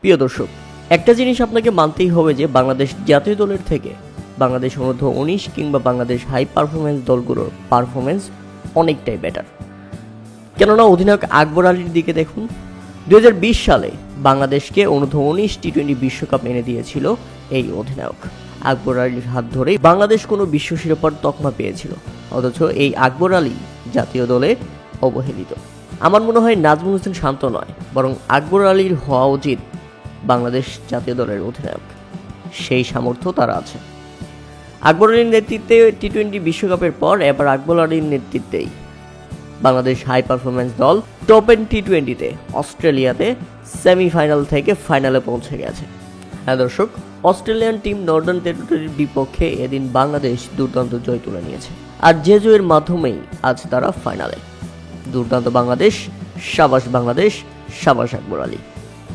প্রিয় দর্শক, একটা জিনিস আপনাকে মানতেই হবে যে বাংলাদেশ জাতীয় দলের থেকে বাংলাদেশ অনূর্ধ্ব-19 কিংবা বাংলাদেশ হাই পারফরমেন্স দলগুলোর পারফরমেন্স অনেকটাই বেটার। কেননা অধিনায়ক আকবর আলীর দিকে দেখুন, 2020 সালে বাংলাদেশকে অনূর্ধ্ব-19 টি-20 বিশ্বকাপ এনে দিয়েছিল এই অধিনায়ক। আকবর আলীর হাত ধরেই বাংলাদেশ কোনো বিশ্ব শিরোপার তকমা পেয়েছিল, অথচ এই আকবর আলী জাতীয় দলে অবহেলিত। আমার মনে হয় নাজমুল হোসেন শান্ত নয়, বরং আকবর আলীর হওয়া উচিত বাংলাদেশ জাতীয় দলের অধিনায়ক। সেই সামর্থ্য তার আছে। আকবর আলীর নেতৃত্বে টি-20 বিশ্বকাপের পর এবার আকবর আলীর নেতৃত্বেই বাংলাদেশ হাই পারফরমেন্স দল টপ এন্ড টি-20-তে অস্ট্রেলিয়াতে সেমিফাইনাল থেকে ফাইনালে পৌঁছে গেছে। হ্যাঁ দর্শক, অস্ট্রেলিয়ান টিম নর্দার্ন টেরিটরির বিপক্ষে এদিন বাংলাদেশ দুর্দান্ত জয় তুলে নিয়েছে, আর যে জয়ের মাধ্যমেই আজ তারা ফাইনালে। দুর্দান্ত বাংলাদেশ, সাবাস বাংলাদেশ, সাবাস আকবর আলী।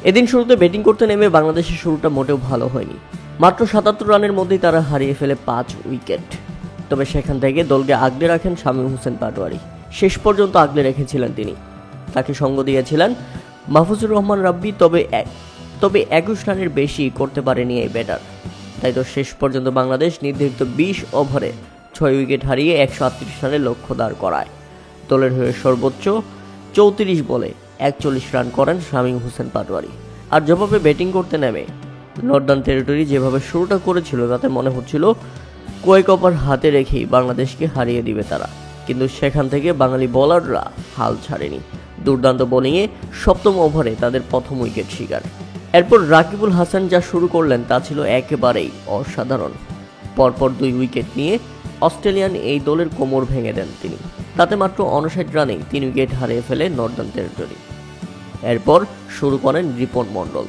এদিন শুরুতে ব্যাটিং করতে নেমে বাংলাদেশের শুরুটা মোটেও ভালো হয়নি। মাত্র ৭৭ রানের মধ্যেই তারা হারিয়ে ফেলে ৫ উইকেট। তবে সেখান থেকে দলকে আগলে রাখেন শামীম হোসেন পাটোয়ারি। শেষ পর্যন্ত আগলে রেখেছিলেন তিনি। তাকে সঙ্গ দিয়েছিলেন মাহফুজুর রহমান রাব্বি, তবে ২১ রানের বেশি করতে পারেনি এই ব্যাটার। তাই তো শেষ পর্যন্ত বাংলাদেশ নির্ধারিত ২০ ওভারে ৬ উইকেট হারিয়ে ১৩৮ রানের লক্ষ্য দাঁড় করায়। দলের হয়ে সর্বোচ্চ ৩৪ বলে ৪১ রান করেন শামীম হোসেন পাটোয়ারি। আর জবাবে ব্যাটিং করতে নেমে নর্দার্ন টেরিটরি যেভাবে শুরুটা করেছিল, তাতে মনে হচ্ছিল কয়েক ওভার হাতে রেখেই বাংলাদেশকে হারিয়ে দিবে তারা। কিন্তু সেখান থেকে বাঙালি বোলাররা হাল ছাড়েনি। দুর্দান্ত বোলিংয়ে ৭ম ওভারে তাদের প্রথম উইকেট শিকার। এরপর রাকিবুল হাসান যা শুরু করলেন তা ছিল একেবারেই অসাধারণ। পরপর ২ উইকেট নিয়ে অস্ট্রেলিয়ান এই দলের কোমর ভেঙে দেন তিনি। তাতে মাত্র ৫৯ রানেই ৩ উইকেট হারিয়ে ফেলে নর্দার্ন টেরিটরি। এরপর শুরু করেন রিপন মণ্ডল।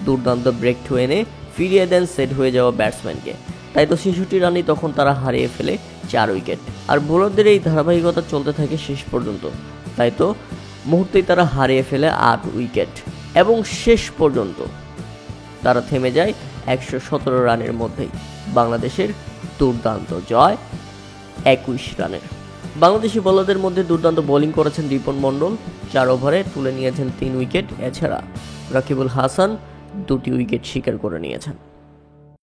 দুর্দান্ত ব্রেক থ্রু এনে ফিরিয়ে দেন সেট হয়ে যাওয়া ব্যাটসম্যানকে। তাই তো ৬৬ রানেই তখন তারা হারিয়ে ফেলে ৪ উইকেট। আর বোলারদের এই ধারাবাহিকতা চলতে থাকে শেষ পর্যন্ত। তাই তো মুহূর্তেই তারা হারিয়ে ফেলে ৮ উইকেট এবং শেষ পর্যন্ত তারা থেমে যায় ১১৭ রানের মধ্যেই। বাংলাদেশের দুর্দান্ত জয় ২১ রানের। বাংলাদেশি বোলারদের মধ্যে দুর্দান্ত বোলিং করেছেন রিপন মণ্ডল, ৪ ওভারে তুলে নিয়েছেন ৩ উইকেট। এছাড়া রাকিবুল হাসান ২টি উইকেট শিকার করে নিয়েছেন।